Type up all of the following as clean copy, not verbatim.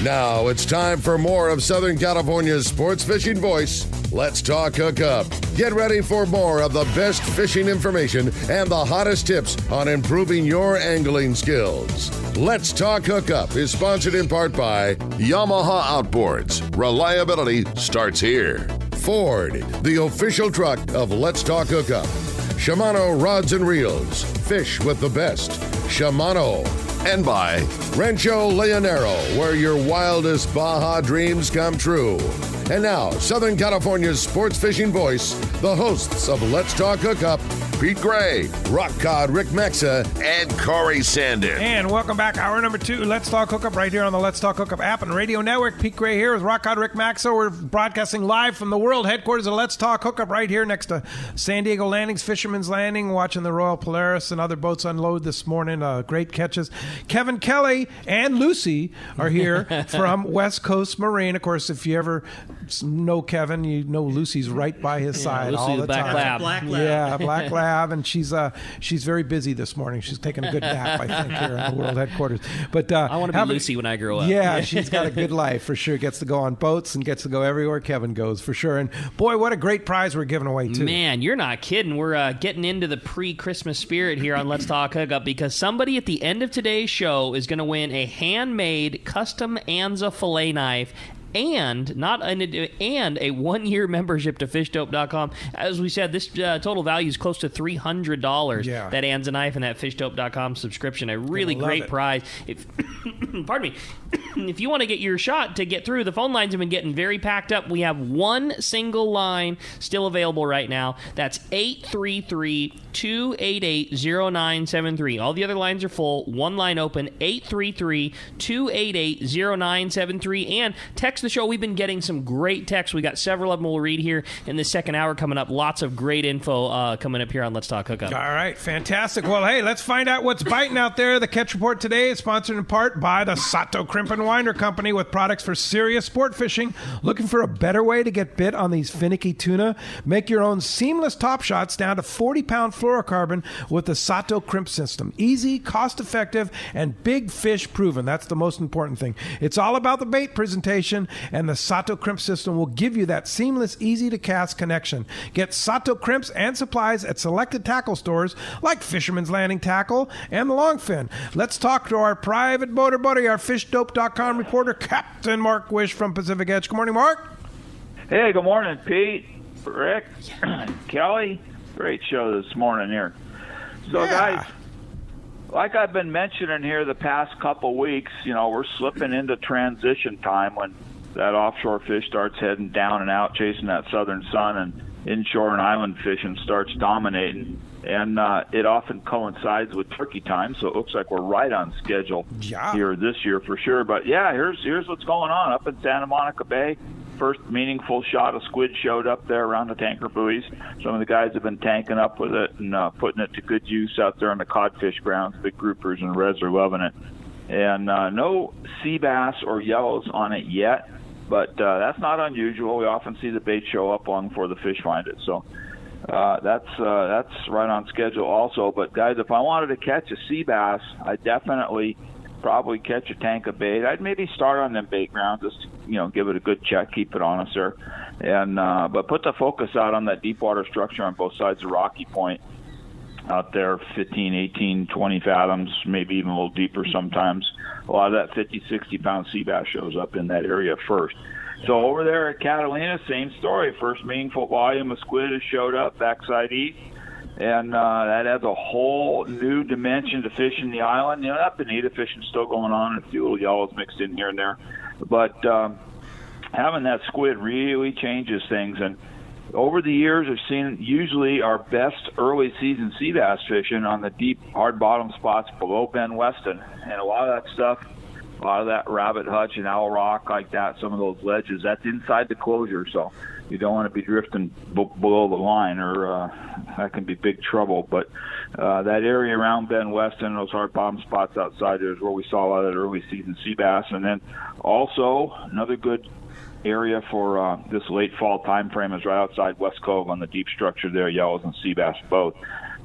Now it's time for more of Southern California's sports fishing voice. Let's talk Hookup. Get ready for more of the best fishing information and the hottest tips on improving your angling skills. Let's talk Hookup is sponsored in part by Yamaha Outboards. Reliability starts here. Ford, the official truck of Let's Talk Hookup. Shimano Rods and Reels. Fish with the best. Shimano. And by Rancho Leonero, where your wildest Baja dreams come true. And now, Southern California's sports fishing voice, the hosts of Let's Talk Hookup, Pete Gray, Rock Cod Rick Mexa, and Corey Sander. And welcome back. Hour number 2, Let's Talk Hookup, right here on the Let's Talk Hookup app and radio network. Pete Gray here with Rock Cod Rick Mexa. We're broadcasting live from the world headquarters of Let's Talk Hookup right here next to San Diego Landing's Fisherman's Landing, watching the Royal Polaris and other boats unload this morning. Great catches. Kevin Kelly and Lucy are here from West Coast Marine. Of course, if you ever know Kevin, you know Lucy's right by his side Lucy all the Black time. Lab. Black Lab. Yeah, Black Lab, and she's very busy this morning. She's taking a good nap, I think, here at the world headquarters. But I want to be Lucy when I grow up. Yeah, she's got a good life for sure. Gets to go on boats and gets to go everywhere Kevin goes for sure. And boy, what a great prize we're giving away too. Man, you're not kidding. We're getting into the pre-Christmas spirit here on Let's Talk Hookup because somebody at the end of today's show is going to win a handmade custom Anza fillet knife and a 1-year membership to fishdope.com. As we said, this total value is close to $300. Yeah. That Anza knife and that fishdope.com subscription. A really great prize. Pardon me. If you want to get your shot to get through, the phone lines have been getting very packed up. We have one single line still available right now. That's 833-288-0973. All the other lines are full. One line open, 833-288-0973. And text the show. We've been getting some great texts. We got several of them we'll read here in the second hour coming up. Lots of great info coming up here on Let's Talk Hookup. All right, fantastic. Well, hey, let's find out what's biting out there. The Catch Report today is sponsored in part by the Sato Crimp and Winder Company with products for serious sport fishing. Looking for a better way to get bit on these finicky tuna? Make your own seamless top shots down to 40-pound fluorocarbon with the Sato Crimp system. Easy, cost-effective, and big fish proven. That's the most important thing. It's all about the bait presentation, and the Sato Crimp system will give you that seamless, easy-to-cast connection. Get Sato Crimps and supplies at selected tackle stores like Fisherman's Landing Tackle and the Longfin. Let's talk to our private boater buddy, our fishdope.com reporter, Captain Mark Wish from Pacific Edge. Good morning, Mark. Hey, good morning, Pete, Rick, Kelly. Great show this morning here. So, guys, like I've been mentioning here the past couple weeks, we're slipping into transition time when that offshore fish starts heading down and out, chasing that southern sun, and inshore and island fishing starts dominating. And it often coincides with turkey time, so it looks like we're right on schedule here this year for sure. But, here's what's going on. Up in Santa Monica Bay, first meaningful shot of squid showed up there around the tanker buoys. Some of the guys have been tanking up with it and putting it to good use out there on the codfish grounds. Big groupers and reds are loving it. And no sea bass or yellows on it yet, but that's not unusual. We often see the bait show up long before the fish find it. So that's right on schedule also. But, guys, if I wanted to catch a sea bass, I'd definitely probably catch a tank of bait. I'd maybe start on them bait grounds, just give it a good check, keep it honest there, and but put the focus out on that deep water structure on both sides of Rocky Point out there, 15, 18, 20 fathoms, maybe even a little deeper sometimes. A lot of that 50, 60-pound sea bass shows up in that area first. So over there at Catalina, same story. First meaningful volume of squid has showed up backside east. And that adds a whole new dimension to fishing the island. That bonita fishing is still going on, and a few little yellows mixed in here and there. But having that squid really changes things. And over the years, I've seen usually our best early season sea bass fishing on the deep, hard bottom spots below Ben Weston. And a lot of that stuff, a lot of that Rabbit Hutch and Owl Rock like that, some of those ledges, that's inside the closure. So you don't want to be drifting below the line, or that can be big trouble. But that area around Ben Weston, those hard bottom spots outside there is where we saw a lot of that early season sea bass. And then also another good area for this late fall time frame is right outside West Cove on the deep structure there, yellows and sea bass both.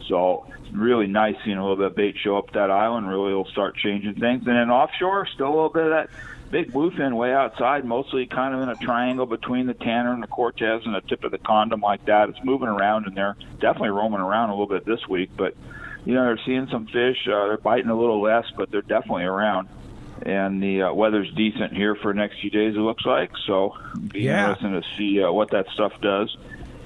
So it's really nice seeing a little bit of bait show up that island. Really will start changing things. And then offshore, still a little bit of that big bluefin way outside, mostly kind of in a triangle between the Tanner and the Cortez and the tip of the condom like that. It's moving around in there, definitely roaming around a little bit this week, but they're seeing some fish. They're biting a little less, but they're definitely around. And the weather's decent here for the next few days, it looks like. So it'll be interesting to see what that stuff does.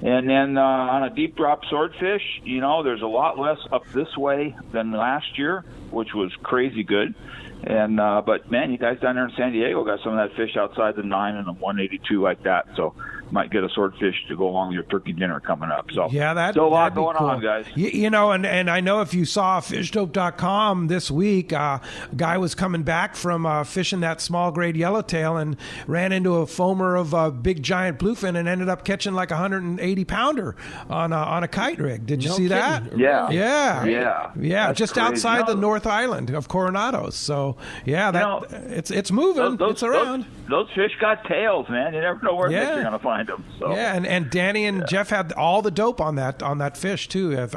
And then on a deep drop swordfish, there's a lot less up this way than last year, which was crazy good. And but man, you guys down there in San Diego got some of that fish outside the 9 and the 182 like that. So might get a swordfish to go along with your turkey dinner coming up. So still a lot going on, guys. And I know if you saw fishdope.com this week, a guy was coming back from fishing that small grade yellowtail and ran into a foamer of a big giant bluefin and ended up catching like a 180 pounder on a kite rig. Did you see that? Yeah. Just crazy. outside the North Island of Coronados. So it's moving. It's around. Those fish got tails, man. You never know where you're going to find them. So. Yeah, and Danny and Jeff had all the dope on that fish too.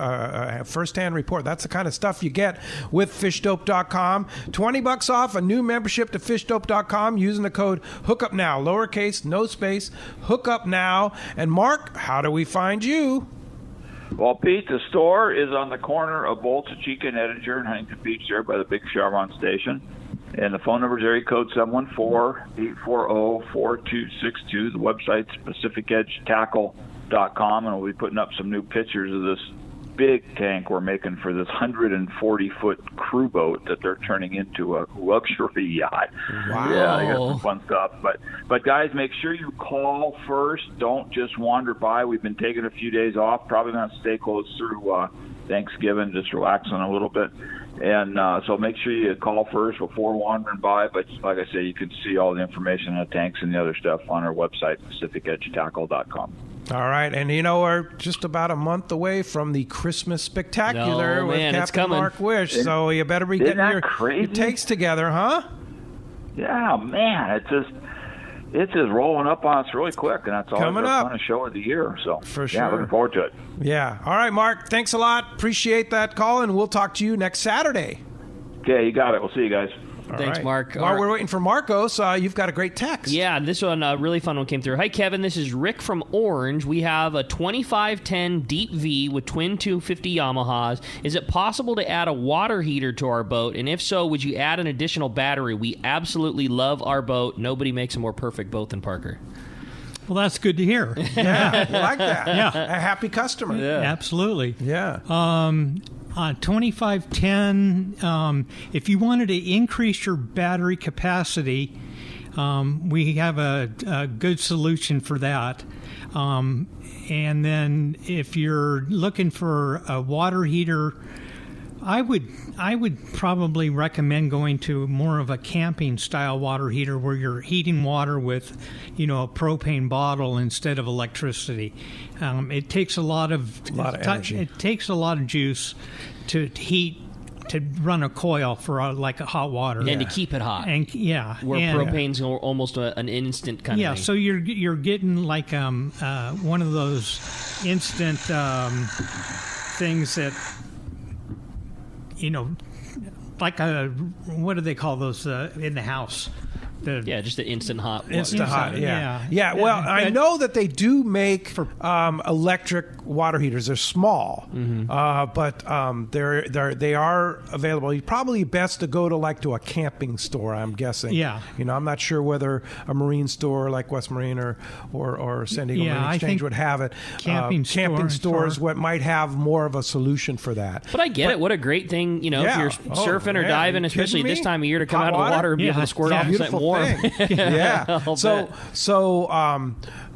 First-hand report. That's the kind of stuff you get with fishdope.com. $20 off a new membership to fishdope.com using the code Hookup Now, lowercase, no space, Hookup Now. And Mark, how do we find you? Well, Pete, the store is on the corner of Bolsa Chica and Edinger in Huntington Beach there by the big Chevron station. And the phone number is area code 714-840-4262. The website's PacificEdgeTackle.com, and we'll be putting up some new pictures of this big tank we're making for this 140-foot crew boat that they're turning into a luxury yacht. Wow. Yeah, they got some fun stuff. But guys, make sure you call first. Don't just wander by. We've been taking a few days off. Probably going to stay close through Thanksgiving, just relaxing a little bit. And so make sure you call first before wandering by. But like I say, you can see all the information on the tanks and the other stuff on our website, PacificEdgeTackle.com. All right. And, we're just about a month away from the Christmas Spectacular with Captain Mark Wish. So you better be getting your takes together, huh? Yeah, man. It's just rolling up on us really quick, and that's all coming up. Fun show of the year. So for sure, yeah, looking forward to it. Yeah. All right, Mark. Thanks a lot. Appreciate that call, and we'll talk to you next Saturday. Okay, you got it. We'll see you guys. Thanks, Mark. While we're waiting for Marcos, you've got a great text. Yeah, this one, really fun one came through. Hi, Kevin. This is Rick from Orange. We have a 2510 Deep V with twin 250 Yamahas. Is it possible to add a water heater to our boat? And if so, would you add an additional battery? We absolutely love our boat. Nobody makes a more perfect boat than Parker. Well, that's good to hear. Yeah, I like that. Yeah. A happy customer. Yeah. Absolutely. Yeah. 2510, if you wanted to increase your battery capacity, we have a good solution for that. And then if you're looking for a water heater, I would probably recommend going to more of a camping style water heater where you're heating water with, a propane bottle instead of electricity. It takes a lot of energy. It takes a lot of juice to run a coil for like a hot water and to keep it hot. And propane's almost an instant kind of thing. Yeah, so you're getting like one of those instant things that. Like what do they call those in the house? Just the instant hot. Instant hot, yeah. Well, I know that they do make electric water heaters. They're small, but they are available. You're probably best to go to a camping store, I'm guessing. Yeah. I'm not sure whether a marine store like West Marine or San Diego Marine Exchange would have it. Camping stores might have more of a solution for that. But I get it. What a great thing, if you're surfing or diving, especially this time of year, to come out of the water and be able to squirt off something warm. Yeah. So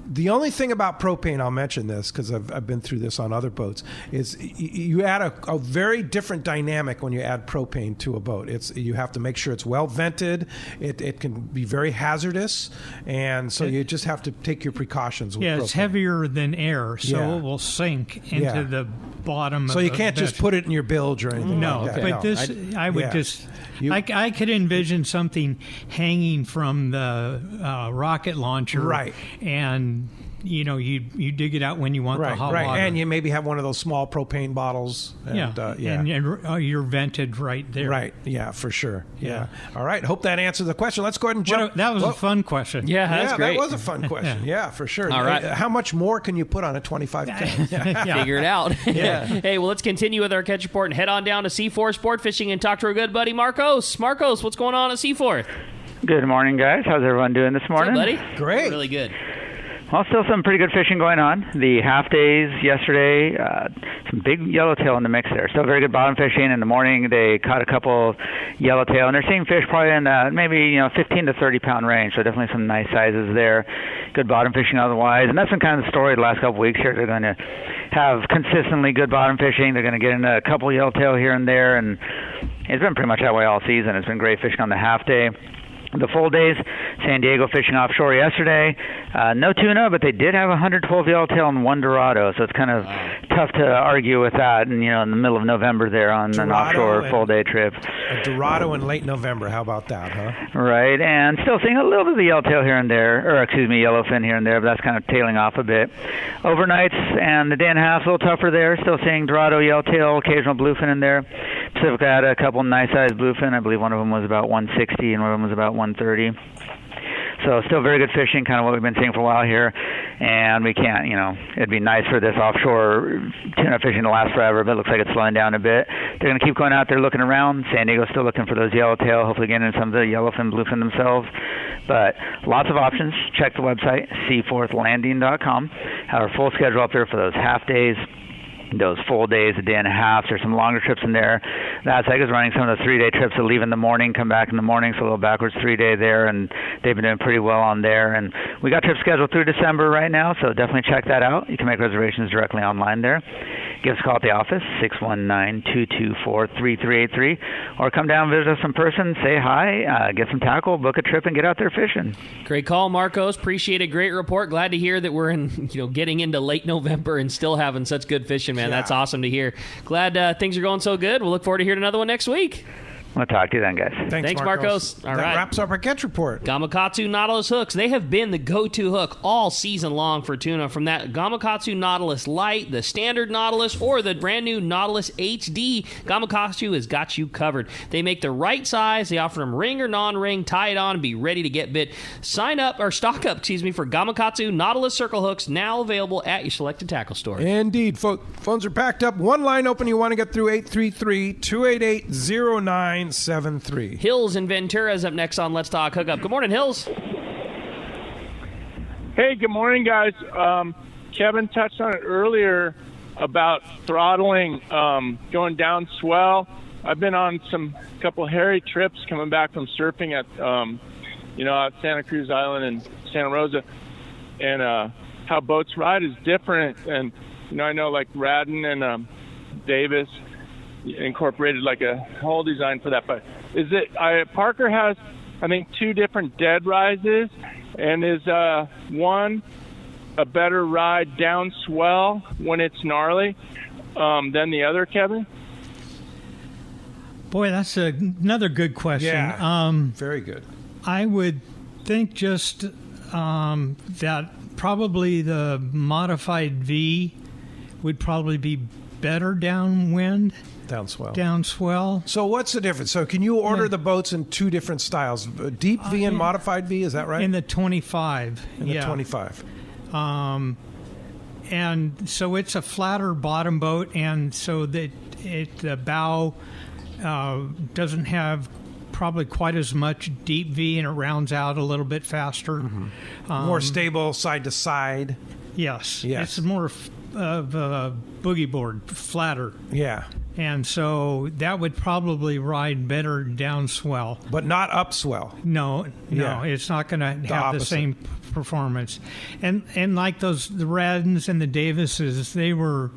the only thing about propane, I'll mention this because I've been through this on other boats, is you add a very different dynamic when you add propane to a boat. You have to make sure it's well vented. It can be very hazardous, and so you just have to take your precautions with propane. It's heavier than air, so it will sink into the bottom. So you can't just put it in your bilge or anything. No, like that. But I would just. I could envision something hanging from the rocket launcher, right? And you dig it out when you want the hot water. And you maybe have one of those small propane bottles. And, and you're vented right there. Right, yeah, for sure. Yeah. All right, hope that answers the question. Let's go ahead and jump. That was a fun question. Yeah, that's great. That was a fun question. Yeah, for sure. All right. How much more can you put on a 25K? Figure it out. Hey, well, let's continue with our catch report and head on down to C4 Sport Fishing and talk to our good buddy Marcos. Marcos, what's going on at C4? Good morning, guys. How's everyone doing this morning? What's up, buddy? Great. Really good. Well, still some pretty good fishing going on. The half days yesterday, some big yellowtail in the mix there. Still very good bottom fishing. In the morning, they caught a couple yellowtail, and they're seeing fish probably in maybe 15 to 30 pound range. So definitely some nice sizes there. Good bottom fishing otherwise, and that's been kind of the story the last couple weeks here. They're going to have consistently good bottom fishing. They're going to get in a couple yellowtail here and there, and it's been pretty much that way all season. It's been great fishing on the half day. The full days, San Diego fishing offshore yesterday. No tuna, but they did have 112 yellowtail and 1 Dorado, so it's kind of tough to argue with that. And in the middle of November there on an offshore full day trip. A Dorado in late November. How about that, huh? Right, and still seeing a little bit of the yellowtail here and there, or yellowfin here and there, but that's kind of tailing off a bit. Overnights and the day and a half a little tougher there. Still seeing Dorado, yellowtail, occasional bluefin in there. Pacific had a couple nice sized bluefin. I believe one of them was about 160 and one of them was about 130. So still very good fishing, kind of what we've been seeing for a while here. And we can't, it'd be nice for this offshore tuna fishing to last forever, but it looks like it's slowing down a bit. They're going to keep going out there looking around. San Diego's still looking for those yellowtail, hopefully getting in some of the yellowfin, bluefin themselves. But lots of options. Check the website, seaforthlanding.com. Have our full schedule up there for those half days, those full days, a day and a half. There's some longer trips in there. That's like is running some of the 3-day trips that leave in the morning, come back in the morning, so a little backwards 3-day there, and they've been doing pretty well on there. And we got trips scheduled through December right now, so definitely check that out. You can make reservations directly online there. Give us a call at the office, 619-224-3383, or come down and visit us in person, say hi, get some tackle, book a trip, and get out there fishing. Great call, Marcos. Appreciate it. Great report. Glad to hear that we're getting into late November and still having such good fishing, man. Yeah. That's awesome to hear. Glad things are going so good. We'll look forward to hearing another one next week. We'll talk to you then, guys. Thanks Marcos. All right. That wraps up our catch report. Gamakatsu Nautilus hooks. They have been the go-to hook all season long for tuna. From that Gamakatsu Nautilus Lite, the standard Nautilus, or the brand new Nautilus HD, Gamakatsu has got you covered. They make the right size. They offer them ring or non-ring. Tie it on and be ready to get bit. Stock up, for Gamakatsu Nautilus circle hooks, now available at your selected tackle store. Indeed. Phones are packed up. One line open. You want to get through 833-288-0973. Hills in Ventura is up next on Let's Talk Hookup. Good morning, Hills. Hey, good morning, guys. Kevin touched on it earlier about throttling, going down swell. I've been on a couple hairy trips coming back from surfing at, at Santa Cruz Island and Santa Rosa, and how boats ride is different. And I know like Radden and Davis incorporated like a whole design for that, but Parker has I think 2 different dead rises, and is one a better ride down swell when it's gnarly than the other, Kevin? Boy, that's another good question. Yeah, very good. I would think just that probably the modified V would probably be better downwind. Downswell. So what's the difference? So can you order the boats in 2 different styles, deep V and modified V? Is that right? In the 25. The 25. And so it's a flatter bottom boat, and so that the bow doesn't have probably quite as much deep V, and it rounds out a little bit faster. Mm-hmm. More stable side to side. Yes. It's more of a boogie board, flatter. Yeah. And so that would probably ride better downswell. But not upswell. No, it's not going to have the same performance. And like the Raddens and the Davises, they were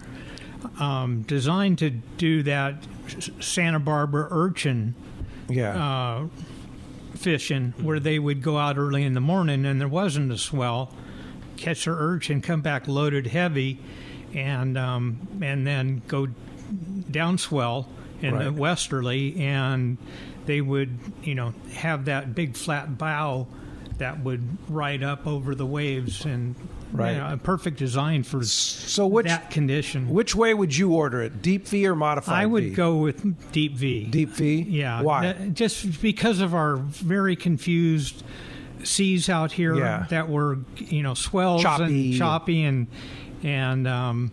designed to do that Santa Barbara urchin fishing, where they would go out early in the morning and there wasn't a swell, catch their urchin, come back loaded heavy, and then go downswell in the westerly, and they would have that big flat bow that would ride up over the waves, and a perfect design for that condition. Which way would you order it, deep V or modified V? I would go with deep V. Deep V? Yeah. Why? Just because of our very confused seas out here that were, swells and choppy and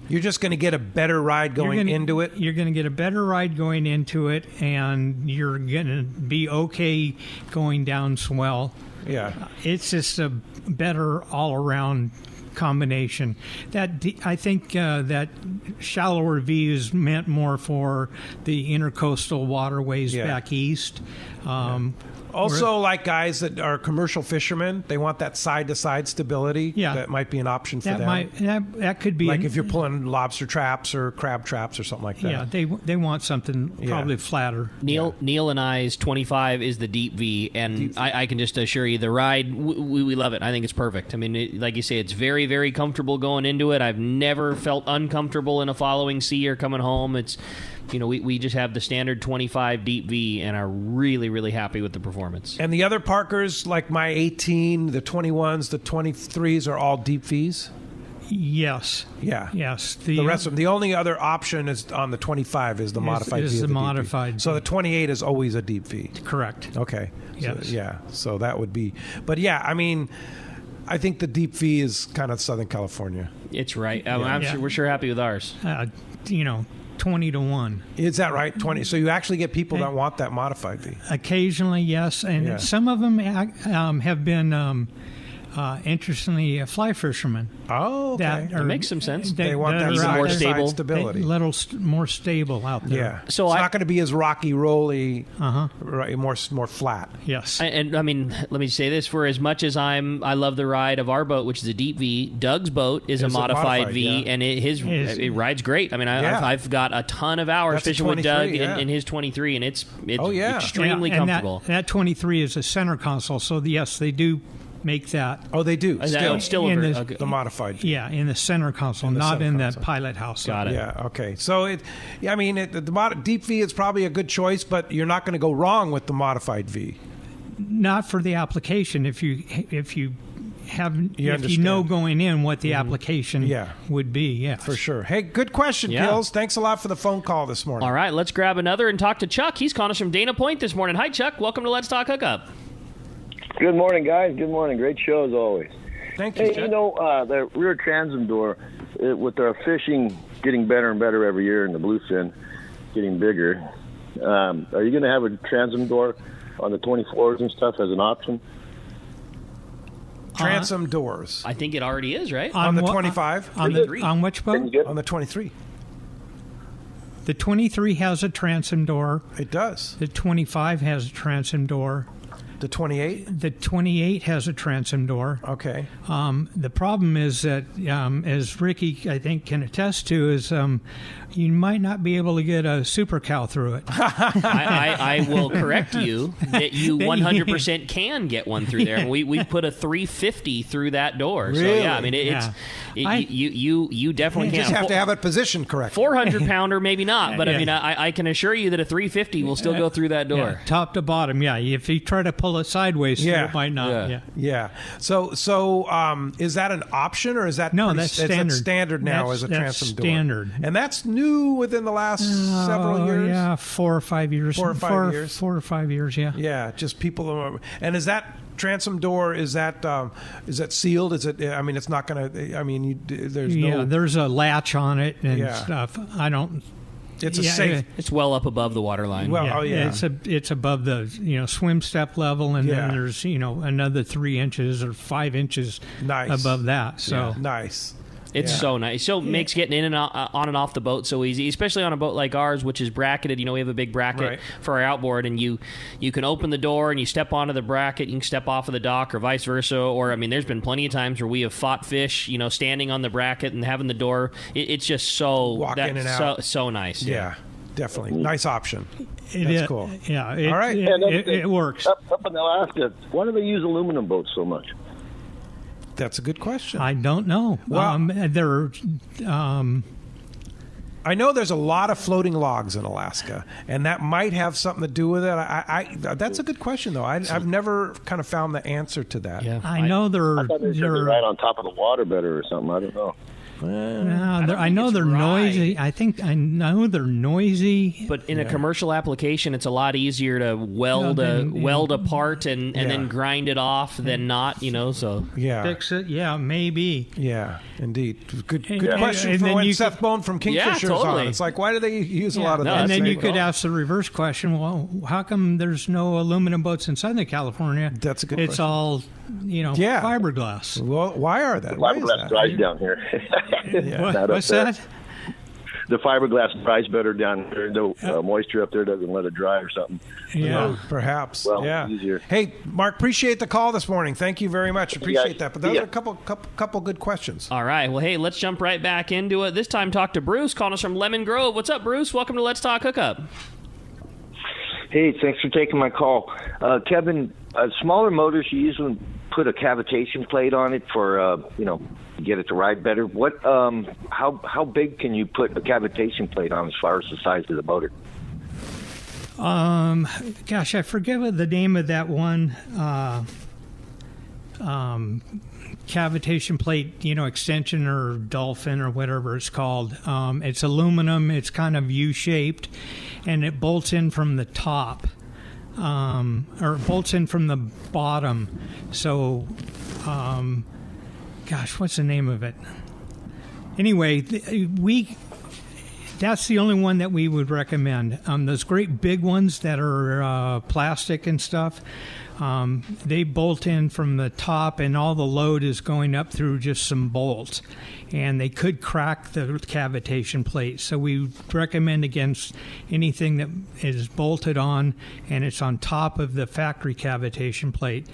you're just going to get a better ride going into it. You're going to get a better ride going into it, and you're going to be okay going down swell. Yeah, it's just a better all-around combination. I think that shallower V is meant more for the intercoastal waterways back east. Also, like guys that are commercial fishermen, they want that side-to-side stability. Yeah. That might be an option for them. That could be. Like if you're pulling lobster traps or crab traps or something like that. Yeah, they want something probably flatter. Neil and I's 25 is the deep V, and I can just assure you the ride, we love it. I think it's perfect. I mean, like you say, it's very, very comfortable going into it. I've never felt uncomfortable in a following sea or coming home. It's... we just have the standard 25 deep V and are really, really happy with the performance. And the other Parkers, like my 18, the 21s, the 23s, are all deep Vs? Yes. Yeah. Yes. The rest of them. The only other option is on the 25 is the modified V. Is the modified. So the 28 is always a deep V. Correct. Okay. Yes. So that would be. But I mean, I think the deep V is kind of Southern California. It's right. I'm sure we're sure happy with ours. 20-1. Is that right? 20. So you actually get people that want that modified V. Occasionally, yes, and some of them have been, interestingly, fly fishermen. Oh, okay. That makes some sense. They want that more stable stability. A little more stable out there. Yeah. So it's not going to be as rocky, rolly. Right. More flat. Yes. And I mean, let me say this: for as much as I love the ride of our boat, which is a deep V, Doug's boat is a modified V, and it rides great. I mean, I've got a ton of hours fishing with Doug in his 23, and it's extremely comfortable. That 23 is a center console, so yes, they do make that. Oh, they do. Still the modified V. Yeah, in the center console, not in the pilot house. Got it. Yeah. Okay. So the deep V is probably a good choice, but you're not going to go wrong with the modified V. Not for the application. If you know going in what the application would be. Yeah, for sure. Hey, good question, Gills. Thanks a lot for the phone call this morning. All right, let's grab another and talk to Chuck. He's calling us from Dana Point this morning. Hi, Chuck. Welcome to Let's Talk Hookup. Good morning, guys. Good morning. Great show as always. Thank you, Chuck. The rear transom door, with our fishing getting better and better every year and the bluefin getting bigger, are you going to have a transom door on the 24s and stuff as an option? Transom doors. I think it already is, right? On the 25? On which boat? On the 23. The 23 has a transom door. It does. The 25 has a transom door. The 28? The 28 has a transom door. Okay. The problem is that, as Ricky, I think, can attest to, is you might not be able to get a super cow through it. I will correct you that you 100% can get one through there. We put a 350 through that door. Really? So, yeah, I mean, you definitely can. You just have to have it positioned correctly. 400-pounder, maybe not, but I mean, I can assure you that a 350 will still go through that door. Yeah, top to bottom, yeah. If you try to pull it sideways, it might not. Yeah. So is that an option, or is that that's standard? That's standard now as a transom door. Standard, and that's new within the last several years. Yeah, 4 or 5 years. 4 or 5 years. 4 or 5 years. Yeah. Yeah, just people. And is that transom door? Is that sealed? Is it? I mean, it's not going to. I mean, there's no. Yeah, there's a latch on it and stuff. I don't. It's a safe. It's well up above the water line. Well, it's above the swim step level, and then there's another 3 inches or 5 inches above that. So nice. It's so nice. So makes getting in and on and off the boat so easy, especially on a boat like ours, which is bracketed. We have a big bracket for our outboard, and you can open the door and you step onto the bracket. You can step off of the dock, or vice versa. Or I mean, there's been plenty of times where we have fought fish, standing on the bracket and having the door. It's just so in and out. So nice. Yeah, definitely nice option. That's cool. Yeah. All right. It works. Up in Alaska, why do they use aluminum boats so much? That's a good question. I don't know. Well, I know there's a lot of floating logs in Alaska, and that might have something to do with it. That's a good question, though. I've never kind of found the answer to that. Yeah. I know I thought they should be right on top of the water better or something. I don't know. I know they're noisy. I know they're noisy. But in a commercial application, it's a lot easier to weld apart and then grind it off than not. So fix it. Yeah, maybe. Yeah, indeed. Good question for when Seth Bone from Kingfisher's on. It's like, why do they use a lot of that? And then you could ask the reverse question. Well, how come there's no aluminum boats in Southern California? That's a good question. It's all fiberglass. Well, why are that? Fiberglass dries down here. What's that? The fiberglass dries better down there. The moisture up there doesn't let it dry or something. Yeah, perhaps. Well, easier. Hey, Mark, appreciate the call this morning. Thank you very much. Appreciate that. But those are a couple good questions. All right. Well, hey, let's jump right back into it. This time, talk to Bruce, calling us from Lemon Grove. What's up, Bruce? Welcome to Let's Talk Hookup. Hey, thanks for taking my call. Kevin, smaller motors, you usually put a cavitation plate on it for, get it to ride better. What, how big can you put a cavitation plate on as far as the size of the motor? Gosh, I forget what the name of that one cavitation plate, extension or dolphin or whatever it's called. It's aluminum. It's kind of U-shaped, and it bolts in from the top. Or bolts in from the bottom. So, what's the name of it? Anyway, that's the only one that we would recommend. Those great big ones that are plastic and stuff, they bolt in from the top, and all the load is going up through just some bolts. And they could crack the cavitation plate. So we recommend against anything that is bolted on and it's on top of the factory cavitation plate.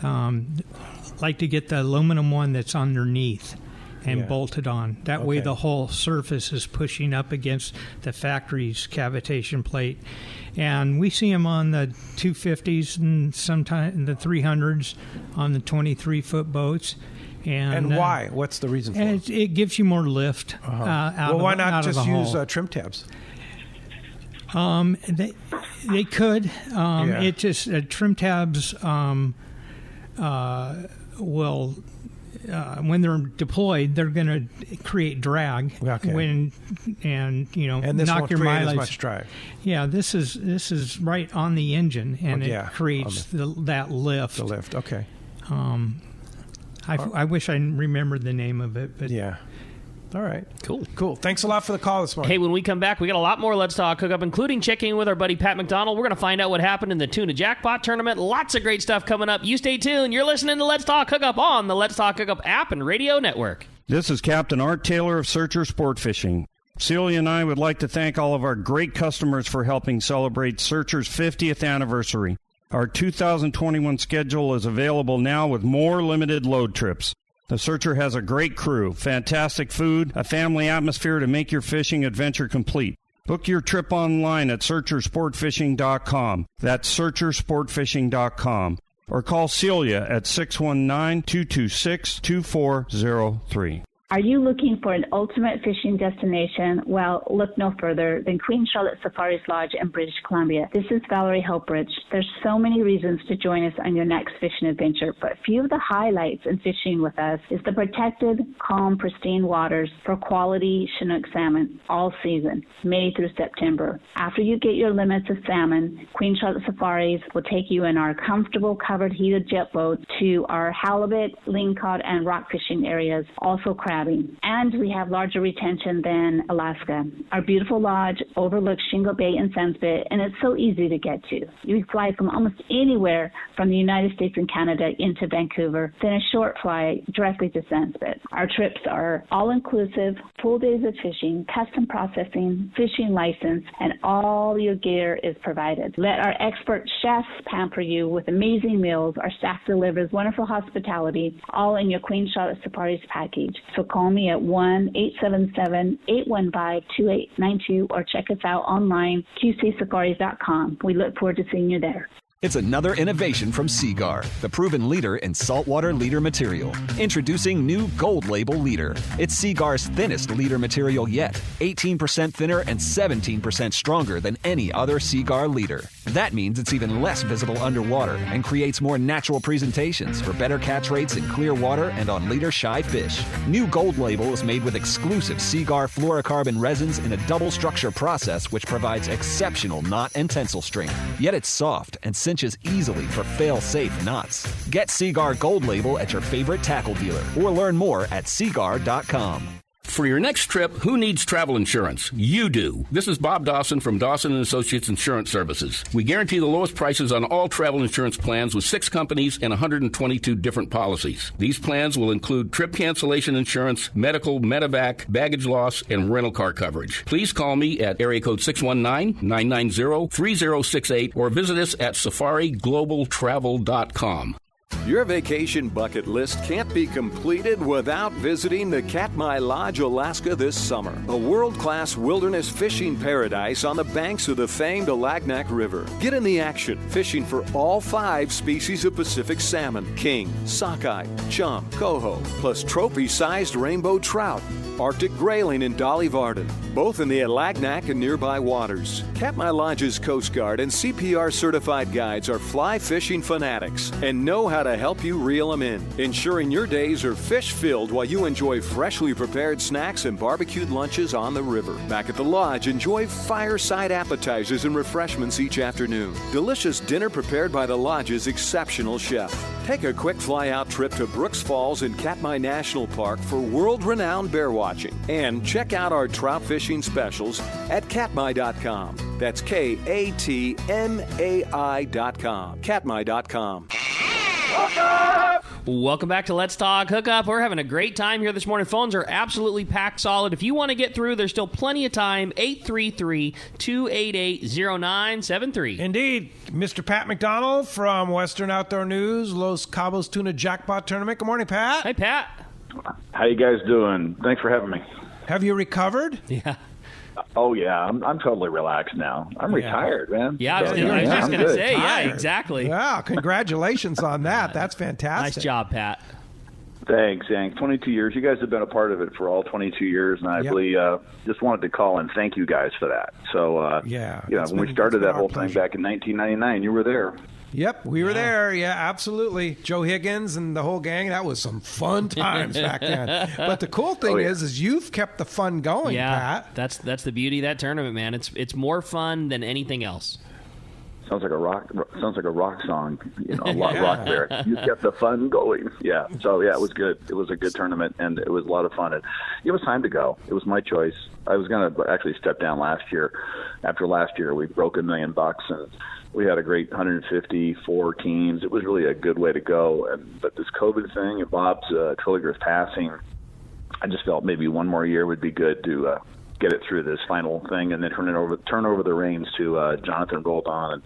Like to get the aluminum one that's underneath and bolted on. That way the whole surface is pushing up against the factory's cavitation plate. And we see them on the 250s and sometimes the 300s on the 23-foot boats. And why? What's the reason for it? It gives you more lift out of the hull. Well, why not just use trim tabs? They could. It just trim tabs will, when they're deployed, they're going to create drag and this knock won't your create mileage. As much drag. Yeah, this is right on the engine, and it creates that lift. The lift, okay. I wish I remembered the name of it, but yeah. All right. Cool. Thanks a lot for the call this morning. Hey, when we come back, we got a lot more Let's Talk Hookup, including checking in with our buddy Pat McDonald. We're going to find out what happened in the tuna jackpot tournament. Lots of great stuff coming up. You stay tuned. You're listening to Let's Talk Hookup on the Let's Talk Hookup app and radio network. This is Captain Art Taylor of Searcher Sport Fishing. Celia and I would like to thank all of our great customers for helping celebrate Searcher's 50th anniversary. Our 2021 schedule is available now with more limited load trips. The Searcher has a great crew, fantastic food, a family atmosphere to make your fishing adventure complete. Book your trip online at searchersportfishing.com. That's searchersportfishing.com. Or call Celia at 619-226-2403. Are you looking for an ultimate fishing destination? Well, look no further than Queen Charlotte Safari's Lodge in British Columbia. This is Valerie Helpridge. There's so many reasons to join us on your next fishing adventure, but a few of the highlights in fishing with us is the protected, calm, pristine waters for quality Chinook salmon all season, May through September. After you get your limits of salmon, Queen Charlotte Safaris will take you in our comfortable covered heated jet boats to our halibut, lingcod, and rock fishing areas, also crabbing. And we have larger retention than Alaska. Our beautiful lodge overlooks Shingle Bay and Sunspit, and it's so easy to get to. You can fly from almost anywhere from the United States and Canada into Vancouver, then a short flight directly to Sunspit. Our trips are all-inclusive, full days of fishing, custom processing, fishing license, and all your gear is provided. Let our expert chefs pamper you with amazing meals. Our staff delivers wonderful hospitality, all in your Queen Charlotte Safaris package. So call me at 1-877-815-2892 or check us out online, qcsafaris.com. We look forward to seeing you there. It's another innovation from Seagar, the proven leader in saltwater leader material. Introducing new Gold Label Leader. It's Seagar's thinnest leader material yet. 18% thinner and 17% stronger than any other Seagar leader. That means it's even less visible underwater and creates more natural presentations for better catch rates in clear water and on leader-shy fish. New Gold Label is made with exclusive Seagar fluorocarbon resins in a double structure process which provides exceptional knot and tensile strength. Yet it's soft and cinches easily for fail-safe knots. Get Seagar Gold Label at your favorite tackle dealer or learn more at seagar.com. For your next trip, who needs travel insurance? You do. This is Bob Dawson from Dawson & Associates Insurance Services. We guarantee the lowest prices on all travel insurance plans with 6 companies and 122 different policies. These plans will include trip cancellation insurance, medical, medevac, baggage loss, and rental car coverage. Please call me at area code 619-990-3068 or visit us at safariglobaltravel.com. Your vacation bucket list can't be completed without visiting the Katmai Lodge, Alaska this summer. A world-class wilderness fishing paradise on the banks of the famed Alagnak River. Get in the action, fishing for all 5 species of Pacific salmon, king, sockeye, chum, coho, plus trophy-sized rainbow trout, Arctic grayling and Dolly Varden, both in the Alagnak and nearby waters. Katmai Lodge's Coast Guard and CPR certified guides are fly fishing fanatics and know how to help you reel them in, ensuring your days are fish-filled while you enjoy freshly prepared snacks and barbecued lunches on the river. Back at the lodge, enjoy fireside appetizers and refreshments each afternoon. Delicious dinner prepared by the lodge's exceptional chef. Take a quick fly-out trip to Brooks Falls in Katmai National Park for world-renowned bear watching. And check out our trout fishing specials at katmai.com. That's KATMAI.com. Katmai.com. Welcome back to Let's Talk Hookup. We're having a great time here this morning. Phones are absolutely packed solid. If you want to get through, there's still plenty of time. 833-288-0973. Indeed. Mr. Pat McDonald from Western Outdoor News, Los Cabos Tuna Jackpot Tournament. Good morning, Pat. Hey, Pat. How you guys doing? Thanks for having me. Have you recovered? Yeah. Oh, yeah. I'm totally relaxed now. I'm retired, man. Yeah, I was just going to say, yeah, exactly. Wow, congratulations on that. That's fantastic. Nice job, Pat. Thanks. 22 years. You guys have been a part of it for all 22 years, and I really just wanted to call and thank you guys for that. So, when we started that whole thing back in 1999, you were there. Yep, we were there. Yeah, absolutely. Joe Higgins and the whole gang. That was some fun times back then. But the cool thing is you've kept the fun going, Pat. That's the beauty of that tournament, man. It's more fun than anything else. Sounds like a rock song, a rock lyric. You kept the fun going. Yeah. So it was good. It was a good tournament, and it was a lot of fun. And it was time to go. It was my choice. I was going to actually step down last year. After last year, we broke $1 million, and we had a great 154 teams. It was really a good way to go. But this COVID thing and Bob's Trilliger's passing, I just felt maybe one more year would be good to get it through this final thing, and then turn over the reins to Jonathan Roldan and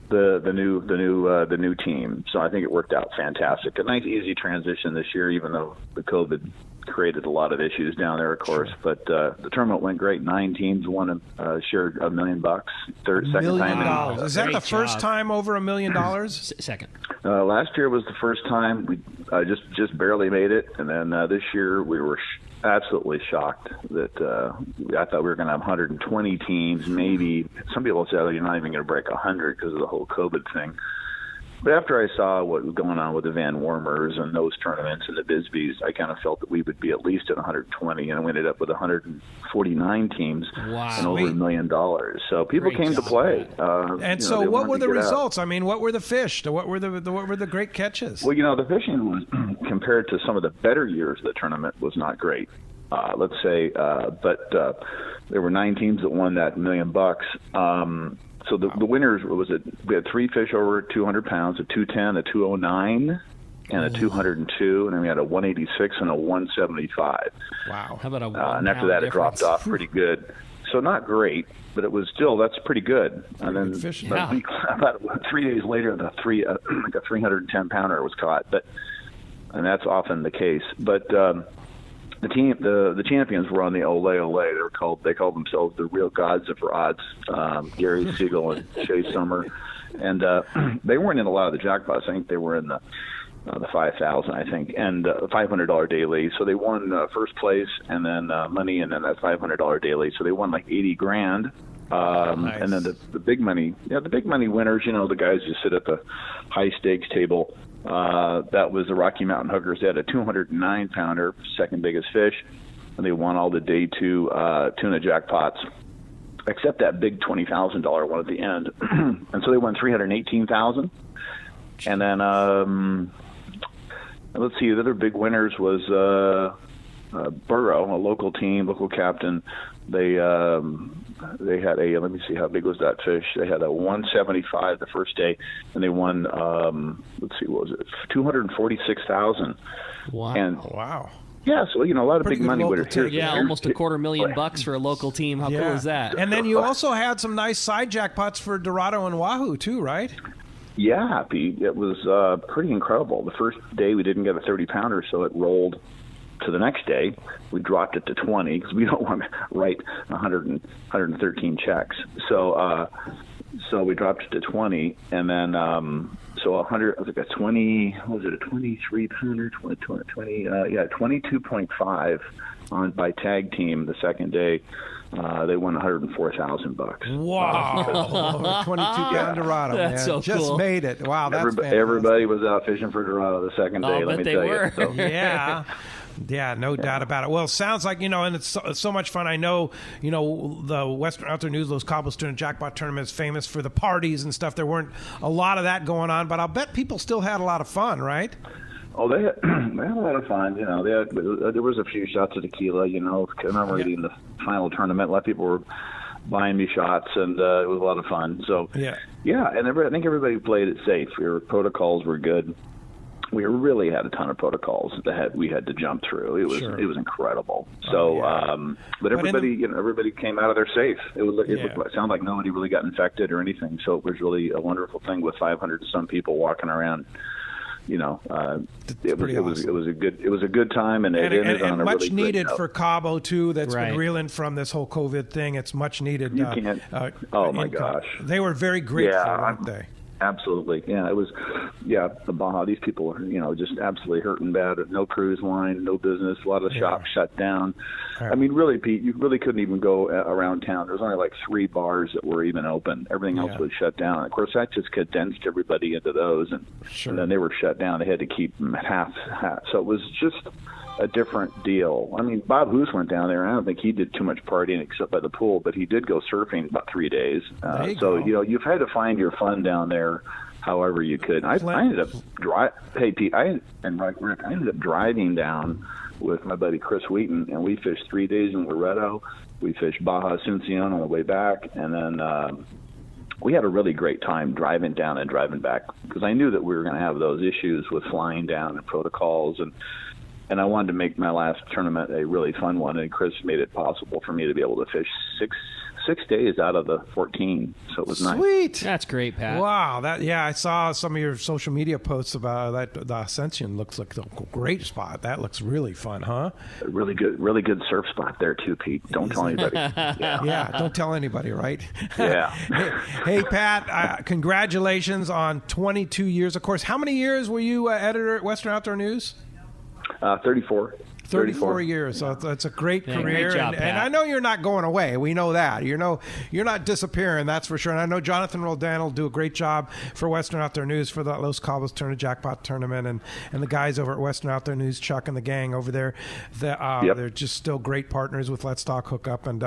the new team. So I think it worked out fantastic. A nice easy transition this year, even though the COVID created a lot of issues down there, of course. But the tournament went great. 9 teams won shared $1 million. Second time. Is that the first time over $1 million? Second. Last year was the first time. We just barely made it, and then this year we were absolutely shocked that I thought we were going to have 120 teams. Maybe some people said, "Oh, you're not even going to break 100 because of the whole COVID thing." But after I saw what was going on with the Van Wormers and those tournaments and the Bisbees, I kind of felt that we would be at least at 120, and we ended up with 149 teams and over $1 million. So people came to play. So what were the results? I mean, what were the fish? What were the great catches? Well, the fishing was compared to some of the better years of the tournament was not great. Let's say, but there were 9 teams that won that $1 million. So the winners we had 3 fish over 200 pounds, a 210, a 209, and a 202, and then we had a 186 and a 175. Wow! How about a and after that, it dropped off pretty good. So not great, but it was still that's pretty good. And then about 3 days later, like a 310 pounder was caught, and that's often the case. But the champions were on the Ole Ole. They called themselves the real gods of rods. Gary Siegel and Shea Summer And they weren't in a lot of the jackpots. I think they were in the 5,000, I think, and $500 daily. So they won first place, and then money, and then that $500 daily. So they won like $80,000. Nice. And then the big money, the big money winners, the guys who sit at the high stakes table. That was the Rocky Mountain Hookers. They had a 209-pounder, second biggest fish, and they won all the day 2 tuna jackpots, except that big $20,000 one at the end. And so they won $318,000. And then let's see, the other big winners was Burrow, a local team, local captain. They had a, let me see, how big was that fish? They had a 175 the first day, and they won, let's see, what was it, $246,000. Wow. And, wow. Yeah, so, a lot of Pretty big good money local winners here. Yeah, almost $250,000 for a local team. How cool is that? And then you also had some nice side jackpots for Dorado and Wahoo, too, right? Yeah, Pete, it was pretty incredible. The first day we didn't get a 30-pounder, so it rolled to the next day. We dropped it to 20 because we don't want to write 113 checks. So we dropped it to 20, and then so 100. I was like a 20. What was it, a 23-pounder? 22.5 on by tag team the second day. They won $104,000. Wow! 22-pound Dorado. That's man. so Just cool. made it. Wow, that's fantastic. Everybody was out fishing for Dorado the second day. Let me tell you. So. Yeah. Yeah, no doubt about it. Well, it sounds like, and it's so much fun. I know, the Western Outdoor News, those Cobblestone Jackpot Tournament is famous for the parties and stuff. There weren't a lot of that going on, but I'll bet people still had a lot of fun, right? Oh, they had a lot of fun. There was a few shots of tequila. I remember in the final tournament, a lot of people were buying me shots, and it was a lot of fun. So and I think everybody played it safe. Your protocols were good. We really had a ton of protocols that we had to jump through. It was incredible. So, but everybody everybody came out of there safe. It sounded like nobody really got infected or anything. So it was really a wonderful thing with 500 some people walking around. It was a good time, and it ended on a much really needed good for Cabo too. That's been reeling from this whole COVID thing. It's much needed. You can't. Oh my gosh, they were very grateful, weren't they? Absolutely, yeah. It was, the Baja. These people were, just absolutely hurting bad. No cruise line, no business. A lot of shops shut down. I mean, really, Pete, you really couldn't even go around town. There was only like 3 bars that were even open. Everything else was shut down. Of course, that just condensed everybody into those, and then they were shut down. They had to keep them half. So it was just a different deal. I mean, Bob Hoos went down there, and I don't think he did too much partying except by the pool, but he did go surfing about 3 days. You've had to find your fun down there however you could. I ended up Pete, I ended up driving down with my buddy Chris Wheaton, and we fished 3 days in Loretto. We fished Baja Asuncion on the way back, and then we had a really great time driving down and driving back because I knew that we were going to have those issues with flying down and protocols, and I wanted to make my last tournament a really fun one, and Chris made it possible for me to be able to fish six days out of the 14, so it was nice. Sweet. That's great, Pat. Wow. I saw some of your social media posts about that. The Ascension looks like a great spot. That looks really fun, huh? A really good surf spot there too, Pete. Don't tell anybody. Yeah, don't tell anybody, right? Yeah. Hey, Pat, congratulations on 22 years. Of course, how many years were you editor at Western Outdoor News? 34. 34 years. So that's a great career. Great job, and I know you're not going away. We know that. You're not disappearing, that's for sure. And I know Jonathan Roldan will do a great job for Western Outdoor News for the Los Cabos Jackpot Tournament. And the guys over at Western Outdoor News, Chuck and the gang over there, they're just still great partners with Let's Talk Hookup, and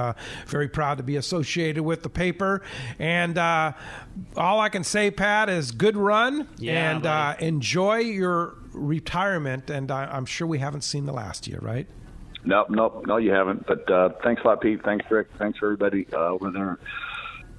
very proud to be associated with the paper. And all I can say, Pat, is good run, and enjoy your retirement, and I'm sure we haven't seen the last year, right? No, you haven't. But thanks a lot, Pete. Thanks, Rick. Thanks for everybody over there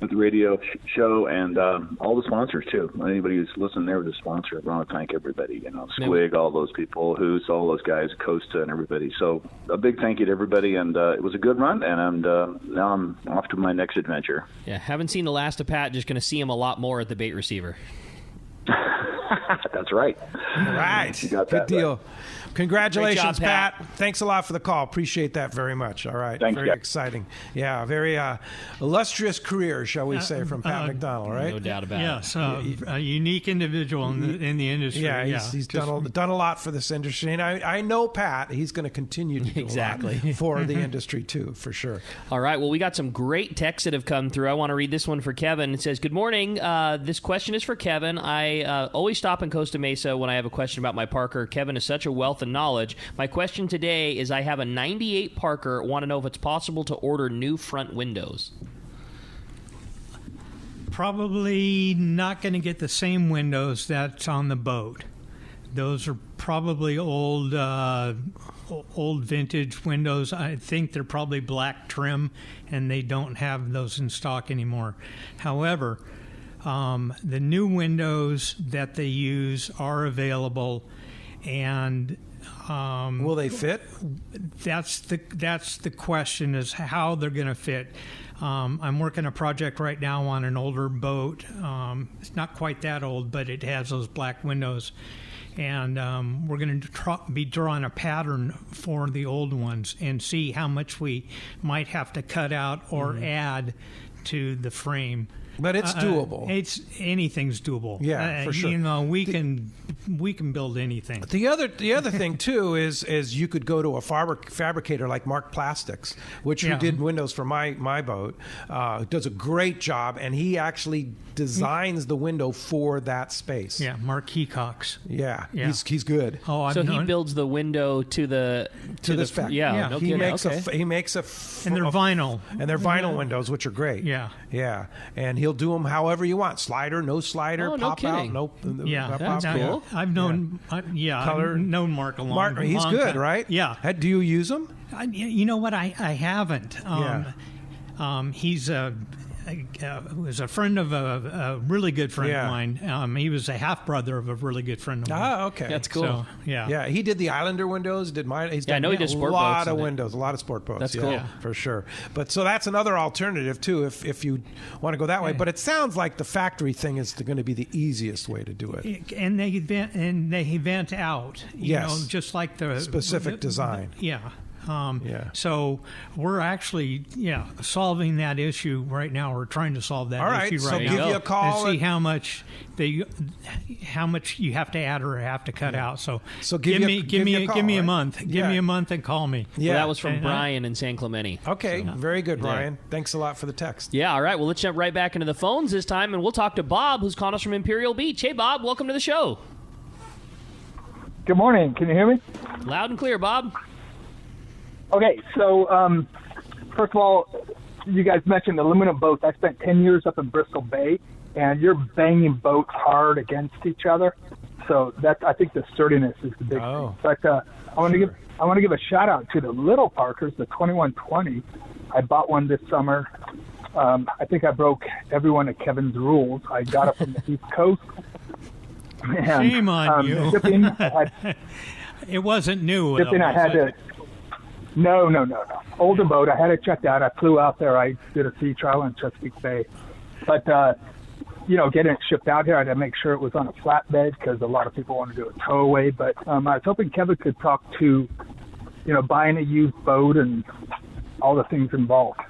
at the radio show, and all the sponsors too. Anybody who's listening there with a sponsor, I want to thank everybody. Squig, all those people, Who's, all those guys, Costa, and everybody. So a big thank you to everybody, and it was a good run. And now I'm off to my next adventure. Yeah, haven't seen the last of Pat. Just going to see him a lot more at the bait receiver. That's right. All right. Good deal. Right. Congratulations, job, Pat. Thanks a lot for the call. Appreciate that very much. All right. Thanks, very exciting. Yeah, very illustrious career, shall we say, from Pat McDonald, right? No doubt about it. Yes, a unique individual in the industry. Yeah, he's done a lot for this industry. And I know Pat, he's going to continue to do a lot for the industry, too, for sure. All right. Well, we got some great texts that have come through. I want to read this one for Kevin. It says, good morning. This question is for Kevin. I always stop in Costa Mesa when I have a question about my Parker. Kevin is such a wealth of knowledge. My question today is I have a 98 Parker. Want to know if it's possible to order new front windows. Probably not going to get the same windows that's on the boat. Those are probably old vintage windows. I think they're probably black trim, and they don't have those in stock anymore. However, the new windows that they use are available, and will they fit? That's the question, is how they're going to fit. I'm working a project right now on an older boat. It's not quite that old, but it has those black windows. And we're going to be drawing a pattern for the old ones and see how much we might have to cut out or add to the frame. But it's doable. Anything's doable. Yeah, for sure. We can build anything. The other thing too is you could go to a fabricator like Mark Plastics, which who did windows for my boat. Does a great job, and he actually designs the window for that space. Yeah, Mark Hecox. Yeah. He's good. So he builds the window to the spec. Yeah, no he kidding. makes okay. And they're vinyl. And they're vinyl windows, which are great. Yeah. And he'll do them however you want. Slider, no slider, pop out, no. Yeah, that's cool. I've known. Color. I've known Mark a long. Mark, he's good, time. right? Yeah. Do you use him? You know what? I haven't. He's was a friend of a really good friend of mine. He was a half brother of a really good friend of mine. Ah, okay, that's cool. So, yeah. He did the Islander windows. He's done I know he did sport boats. A lot of and windows, a lot of sport boats. That's cool, for sure. But so that's another alternative too, if you want to go that way. But it sounds like the factory thing is going to be the easiest way to do it. And they vent out. You know, just like the specific design. So we're actually solving that issue right now. We're trying to solve that issue right now. So give you a call and see how much you have to add or have to cut out. So give me a month. Give me a month and call me. Yeah, that was from Brian in San Clemente. Okay, very good, Brian. Thanks a lot for the text. Yeah, all right. Well, let's jump right back into the phones this time, and we'll talk to Bob, who's calling us from Imperial Beach. Hey, Bob, welcome to the show. Good morning. Can you hear me? Loud and clear, Bob. Okay, so first of all, you guys mentioned aluminum boats. I spent 10 years up in Bristol Bay, and you're banging boats hard against each other. So I think the sturdiness is the big thing. But I want to give a shout out to the little Parkers, the 2120. I bought one this summer. I think I broke every one of Kevin's rules. I got it from the East Coast. And, shame on you. Shipping, it wasn't new. Shipping, I had to. No. Older boat. I had it checked out. I flew out there. I did a sea trial in Chesapeake Bay. But, getting it shipped out here, I had to make sure it was on a flatbed because a lot of people want to do a towaway. But I was hoping Kevin could talk to, buying a used boat and all the things involved.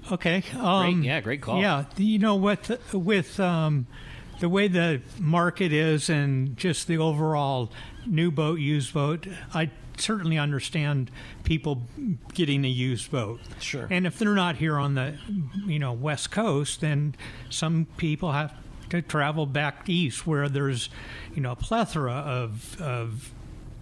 Okay. Great call. Yeah. With the way the market is and just the overall new boat, used boat, I certainly understand people getting a used boat. Sure. And if they're not here on the, West Coast, then some people have to travel back east where there's, a plethora of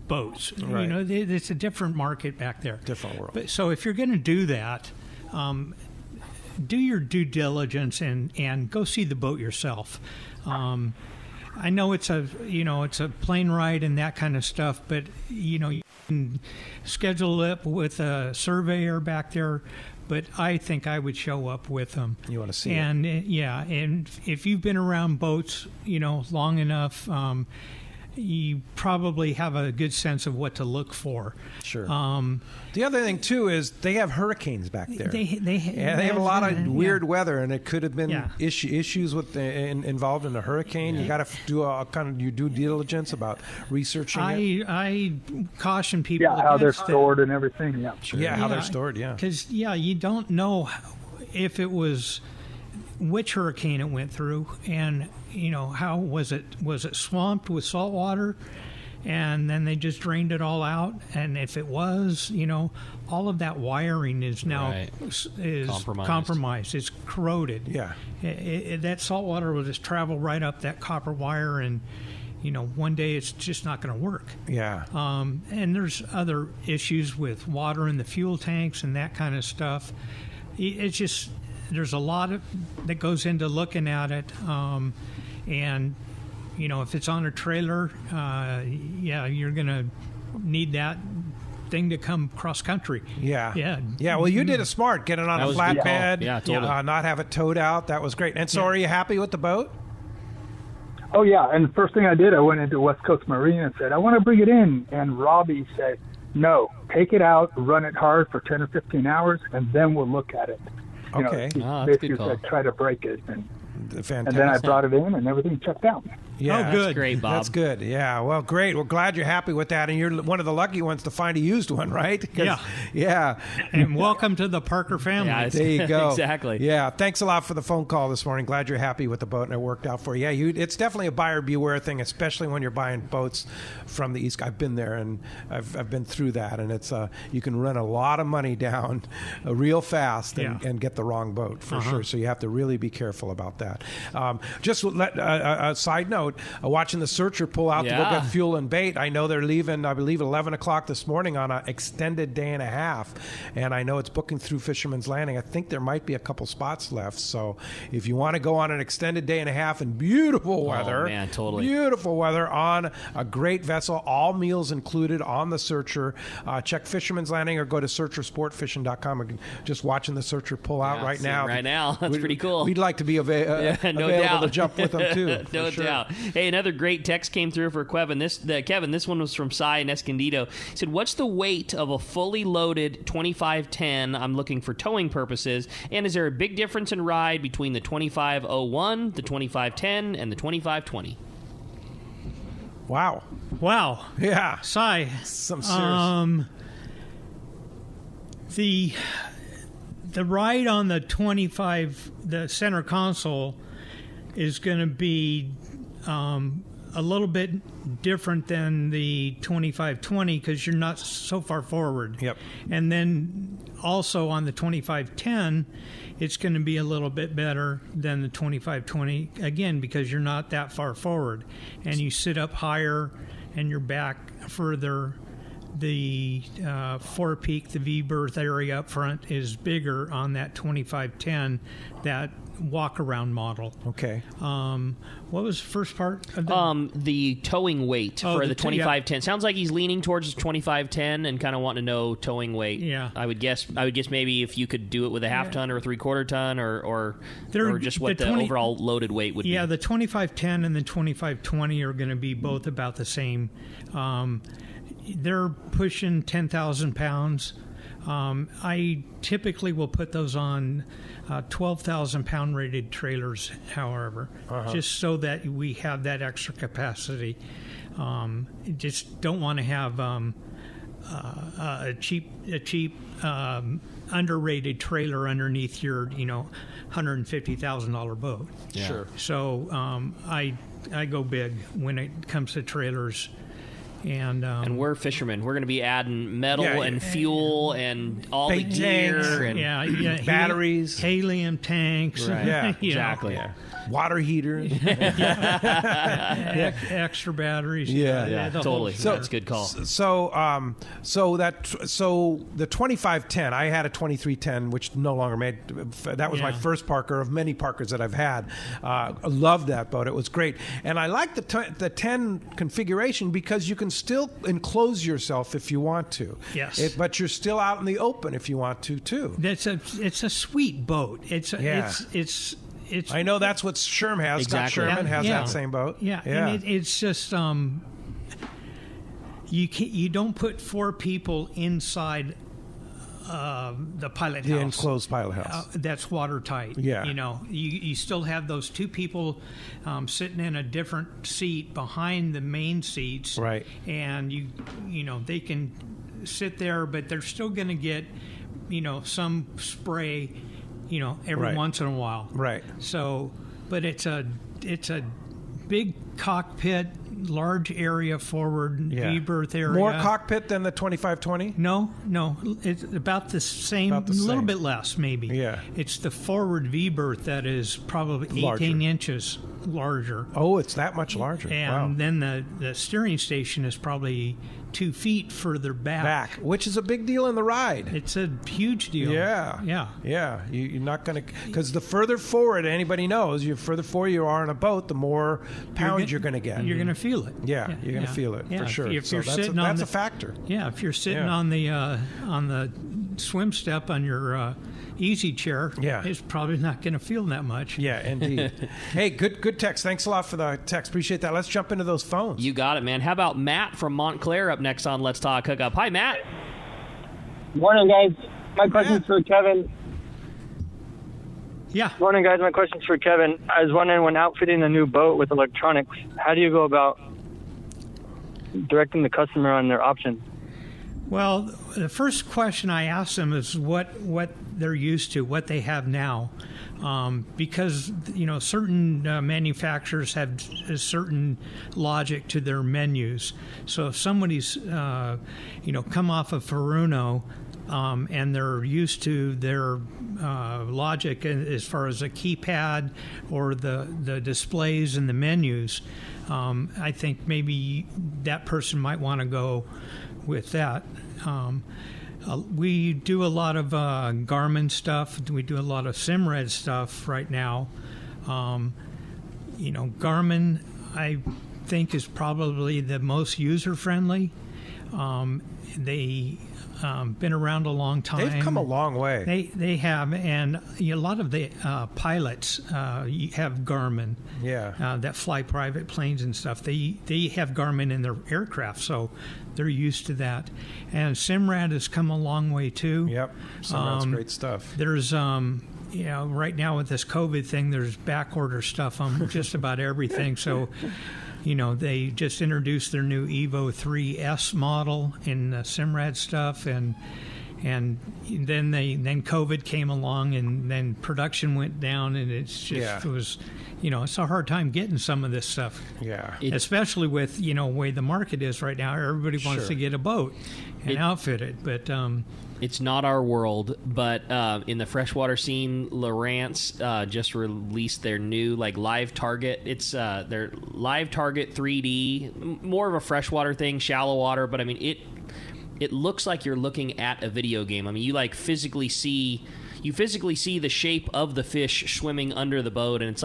boats. Right. It's a different market back there. Different world. But, so if you're going to do that, do your due diligence and go see the boat yourself. I know it's a plane ride and that kind of stuff, but you can schedule it with a surveyor back there. But I think I would show up with them. You want to see it? And if you've been around boats, long enough, you probably have a good sense of what to look for. Sure. The other thing too is they have hurricanes back there. They have a lot of weird weather, and it could have been issues with involved in a hurricane. You got to do your due diligence about researching it. I caution people. Yeah, how they're stored and everything. Yeah, sure. Yeah, how they're stored. Yeah, because you don't know if it was which hurricane it went through, and how was it swamped with salt water, and then they just drained it all out, and if it was, all of that wiring is now is compromised. It's corroded. Yeah, that salt water will just travel right up that copper wire, and one day it's just not going to work. Yeah. And there's other issues with water in the fuel tanks and that kind of stuff. It's just there's a lot that goes into looking at it, and if it's on a trailer, you're going to need that thing to come cross country. Yeah. Well, you did it smart. Get it on a flatbed. Yeah, totally. Not have it towed out. That was great. And so, are you happy with the boat? Oh yeah. And the first thing I did, I went into West Coast Marine and said, I want to bring it in. And Robbie said, no, take it out, run it hard for 10 or 15 hours, and then we'll look at it. Okay. Basically said, try to break it. And then I brought it in, and everything checked out. Yeah, good. That's great, Bob. That's good. Yeah, well, great. Well, glad you're happy with that, and you're one of the lucky ones to find a used one, right? Yeah. And welcome to the Parker family. Yeah, there you go. Exactly. Yeah, thanks a lot for the phone call this morning. Glad you're happy with the boat, and it worked out for you. Yeah, it's definitely a buyer beware thing, especially when you're buying boats from the East. I've been there, and I've been through that, and it's you can run a lot of money down real fast and get the wrong boat for sure. So you have to really be careful about that. Just a side note, watching the Searcher pull out to go get fuel and bait. I know they're leaving, I believe, 11 o'clock this morning on an extended day and a half. And I know it's booking through Fisherman's Landing. I think there might be a couple spots left. So if you want to go on an extended day and a half in beautiful weather, beautiful weather on a great vessel, all meals included on the Searcher, check Fisherman's Landing or go to searchersportfishing.com. Just watching the Searcher pull out right now. Right now. That's pretty cool. We'd like to be available to jump with them too. No doubt. Hey, another great text came through for Kevin. This one was from Cy in Escondido. He said, what's the weight of a fully loaded 2510? I'm looking for towing purposes. And is there a big difference in ride between the 2501, the 2510, and the 2520? Wow. Yeah. Cy. Some serious. The ride on the 25, the center console, is going to be a little bit different than the 2520 because you're not so far forward. Yep. And then also on the 2510, it's going to be a little bit better than the 2520, again, because you're not that far forward. And you sit up higher and you're back further. The forepeak, the V-berth area up front is bigger on that 2510, that walk-around model. Okay. What was the first part of that? The towing weight for the 2510. Sounds like he's leaning towards the 2510 and kind of wanting to know towing weight. Yeah. I would guess maybe if you could do it with a half ton or a 3/4 ton or just what the overall loaded weight would be. Yeah, the 2510 and the 2520 are going to be both about the same. They're pushing 10,000 pounds. I typically will put those on 12,000-pound rated trailers, however, just so that we have that extra capacity. Just don't want to have a cheap underrated trailer underneath your $150,000 boat. Yeah. Sure. So I go big when it comes to trailers. And we're fishermen. We're going to be adding metal and fuel and all the gear and batteries, helium tanks. Right. Yeah, exactly. Water heaters, extra batteries. Yeah, totally. So that's a good call. So the 2510, I had a 2310, which no longer made. That was my first Parker of many Parkers that I've had. I loved that boat. It was great, and I like the 10 configuration because you can still enclose yourself if you want to. Yes, but you're still out in the open if you want to too. It's a sweet boat. It's I know that's what Sherm has. Exactly. Scott Sherman has that same boat. Yeah. And it's just You don't put 4 people inside the pilot house. The enclosed pilot house. That's watertight. Yeah. You still have those 2 people sitting in a different seat behind the main seats. Right. And they can sit there, but they're still going to get, some spray, every once in a while. Right. So, but it's a big cockpit, large area forward, V-berth area. More cockpit than the 2520? No, it's about the same, a little bit less maybe. Yeah. It's the forward V-berth that is probably 18 inches larger. Oh, it's that much larger. And then the steering station is probably 2 feet further back. Which is a big deal in the ride. It's a huge deal. Yeah. You're not going to, because the further forward, anybody knows, the further forward you are on a boat, the more pounds you're going to get. You're going to feel it. Yeah, you're going to feel it for sure. If so you're sitting that's a factor. Yeah, if you're sitting on the swim step on your easy chair, it's probably not going to feel that much. Yeah, indeed. Hey, good text. Thanks a lot for the text. Appreciate that. Let's jump into those phones. You got it, man. How about Matt from Montclair up next on Let's Talk Hookup? Hi, Matt. Morning, guys. My question's for Kevin. Yeah. Morning, guys. My question's for Kevin. I was wondering, when outfitting a new boat with electronics, how do you go about directing the customer on their options? Well, the first question I ask them is what they're used to, what they have now, because certain manufacturers have a certain logic to their menus. So if somebody's come off of Furuno and they're used to their logic as far as a keypad or the displays and the menus, I think maybe that person might want to go with that. We do a lot of Garmin stuff. We do a lot of Simrad stuff right now. Garmin, I think, is probably the most user-friendly. They been around a long time. They've come a long way. They have, and a lot of the pilots have Garmin. Yeah. That fly private planes and stuff. They have Garmin in their aircraft, so they're used to that. And Simrad has come a long way too. Yep. Simrad's great stuff. There's right now with this COVID thing, there's back order stuff on just about everything. So. They just introduced their new Evo 3S model in Simrad stuff, and then COVID came along, and then production went down, and it was, it's a hard time getting some of this stuff. Yeah, especially with the way the market is right now. Everybody wants to get a boat and outfit it, but. It's not our world, but in the freshwater scene, Lowrance just released their new live target. It's their live target 3D, more of a freshwater thing, shallow water. But I mean, it looks like you're looking at a video game. I mean, you physically see the shape of the fish swimming under the boat, and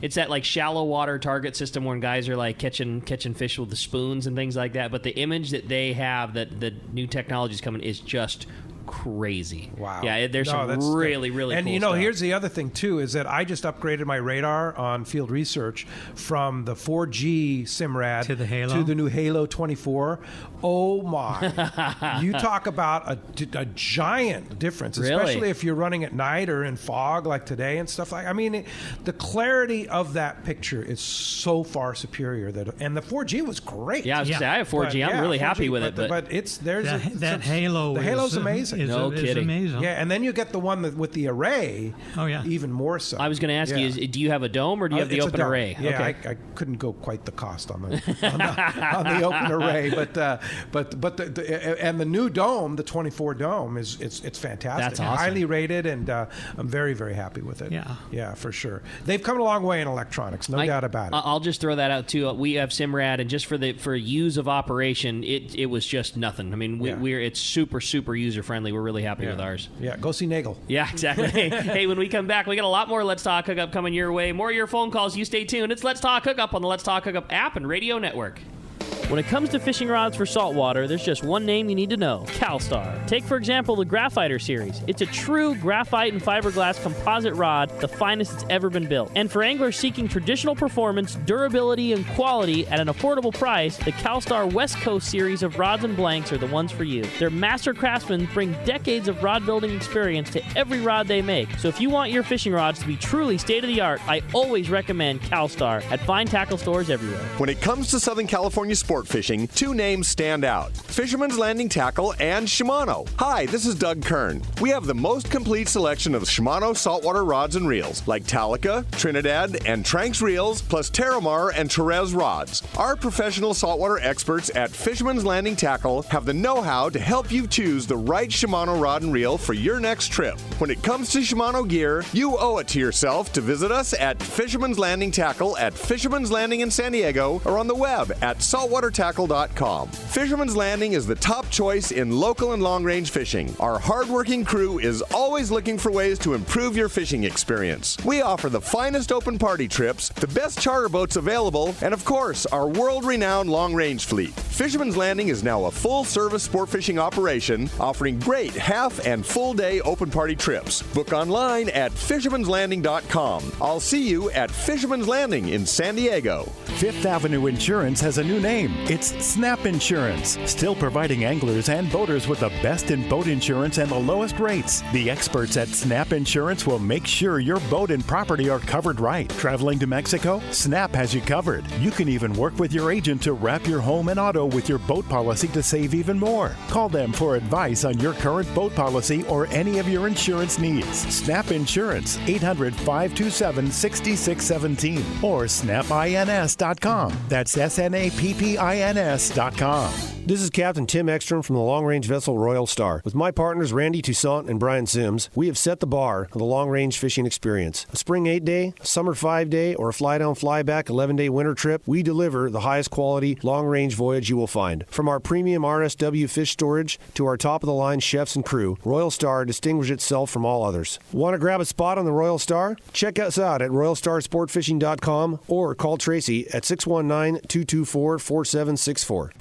it's that shallow water target system where guys are catching fish with the spoons and things like that. But the image that they have, that the new technology is coming, is just crazy. Wow. Yeah, there's some really cool and stuff. Here's the other thing too, is that I just upgraded my radar on Field Research from the 4G Simrad to the Halo, to the new Halo 24. Oh my. You talk about a giant difference, especially if you're running at night or in fog like today and stuff like. I mean, the clarity of that picture is so far superior and the 4G was great. Yeah, I was gonna say, I have 4G. I'm really happy with it, but it's that Halo. The Halo's amazing. No kidding. Amazing. Yeah, and then you get the one with the array. Oh yeah, even more so. I was going to ask you: do you have a dome or do you have the open array? Yeah, okay. I couldn't go quite the cost on the open array, but the new dome, the 24 dome, it's fantastic. That's awesome. Highly rated, and I'm very, very happy with it. Yeah, for sure. They've come a long way in electronics, no doubt about it. I'll just throw that out too. We have Simrad, and just for ease of operation, it was just nothing. I mean, it's super user friendly. We're really happy with ours. Yeah, go see Nagel. Yeah, exactly. Hey, when we come back, we got a lot more Let's Talk Hookup coming your way. More of your phone calls. You stay tuned. It's Let's Talk Hookup on the Let's Talk Hookup app and radio network. When it comes to fishing rods for saltwater, there's just one name you need to know: CalStar. Take, for example, the Graphiter series. It's a true graphite and fiberglass composite rod, the finest it's ever been built. And for anglers seeking traditional performance, durability, and quality at an affordable price, the CalStar West Coast series of rods and blanks are the ones for you. Their master craftsmen bring decades of rod building experience to every rod they make. So if you want your fishing rods to be truly state-of-the-art, I always recommend CalStar at fine tackle stores everywhere. When it comes to Southern California sport fishing, two names stand out: Fisherman's Landing Tackle and Shimano. Hi, this is Doug Kern. We have the most complete selection of Shimano saltwater rods and reels, like Talica, Trinidad, and Tranks reels, plus Terramar and Therese rods. Our professional saltwater experts at Fisherman's Landing Tackle have the know-how to help you choose the right Shimano rod and reel for your next trip. When it comes to Shimano gear, you owe it to yourself to visit us at Fisherman's Landing Tackle at Fisherman's Landing in San Diego or on the web at saltwatertackle.com. Fisherman's Landing is the top choice in local and long-range fishing. Our hard-working crew is always looking for ways to improve your fishing experience. We offer the finest open party trips, the best charter boats available, and of course, our world-renowned long-range fleet. Fisherman's Landing is now a full-service sport fishing operation, offering great half and full-day open party trips. Book online at fishermanslanding.com. I'll see you at Fisherman's Landing in San Diego. Fifth Avenue Insurance has a new name. It's Snap Insurance, still providing anglers and boaters with the best in boat insurance and the lowest rates. The experts at Snap Insurance will make sure your boat and property are covered right. Traveling to Mexico? Snap has you covered. You can even work with your agent to wrap your home and auto with your boat policy to save even more. Call them for advice on your current boat policy or any of your insurance needs. Snap Insurance, 800-527-6617 or snapins.com. That's SNAPPINS.com. This is Captain Tim Ekstrom from the long-range vessel Royal Star. With my partners Randy Toussaint and Brian Sims, we have set the bar for the long-range fishing experience. A spring 8-day, a summer 5-day, or a fly-down, fly-back 11-day winter trip, we deliver the highest quality long-range voyage you will find. From our premium RSW fish storage to our top-of-the-line chefs and crew, Royal Star distinguishes itself from all others. Want to grab a spot on the Royal Star? Check us out at RoyalStarSportFishing.com or call Tracy at 619-224-4764.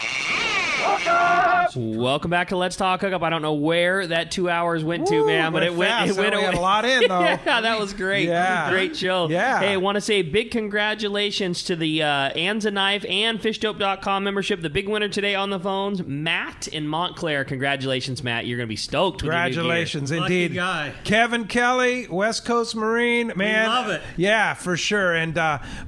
Welcome back to Let's Talk Hookup. I don't know where that 2 hours went to, man, but it went. We had a lot in, though. Yeah, that was great. Yeah. Great show. Yeah. Hey, I want to say big congratulations to the Anza Knife and FishDope.com membership. The big winner today on the phones, Matt in Montclair. Congratulations, Matt. You're going to be stoked. Congratulations, with your new gear. indeed. Lucky guy. Kevin Kelly, West Coast Marine, man. We love it. Yeah, for sure. And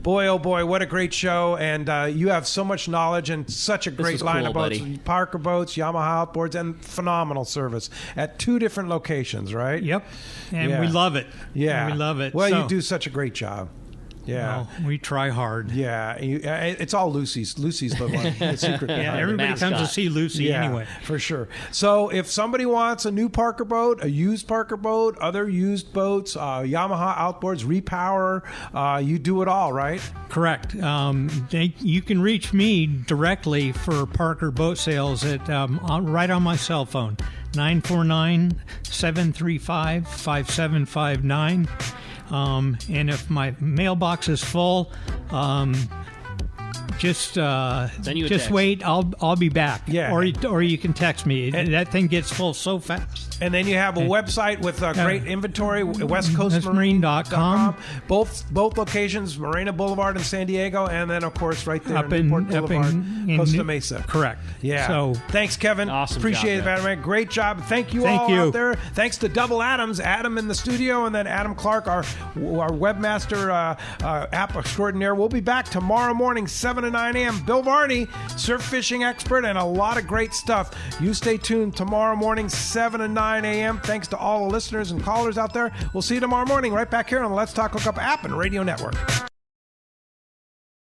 boy, oh boy, what a great show. And you have so much knowledge and such a great line of boats. Buddy. Parker boats, Yamaha outboards, and phenomenal service at 2 different locations, right? Yep. And we love it. Yeah. And we love it. Well, So- you do such a great job. Yeah. Well, we try hard. Yeah. It's all Lucy's. Lucy's the one. The secret. Yeah, behind it. everybody comes to see Lucy anyway. For sure. So if somebody wants a new Parker boat, a used Parker boat, other used boats, Yamaha outboards, repower, you do it all, right? Correct. You can reach me directly for Parker boat sales at right on my cell phone, 949-735-5759. And if my mailbox is full, just wait. I'll be back. Yeah. Or you can text me. That thing gets full so fast. And then you have a website with great inventory, westcoastmarine.com. Both locations, Marina Boulevard in San Diego, and then of course right there in Newport Boulevard, Costa Mesa. Correct. Yeah. So thanks, Kevin. Awesome. Appreciate job, it, man. Great job. Thank you Thank all you. out there. Thanks to Double Adams, Adam in the studio, and then Adam Clark, our webmaster app extraordinaire. We'll be back tomorrow morning, 7 to 9 a.m. Bill Varney, surf fishing expert, and a lot of great stuff. You stay tuned tomorrow morning, 7 to 9 a.m. Thanks to all the listeners and callers out there. We'll see you tomorrow morning right back here on the Let's Talk Hookup app and radio network.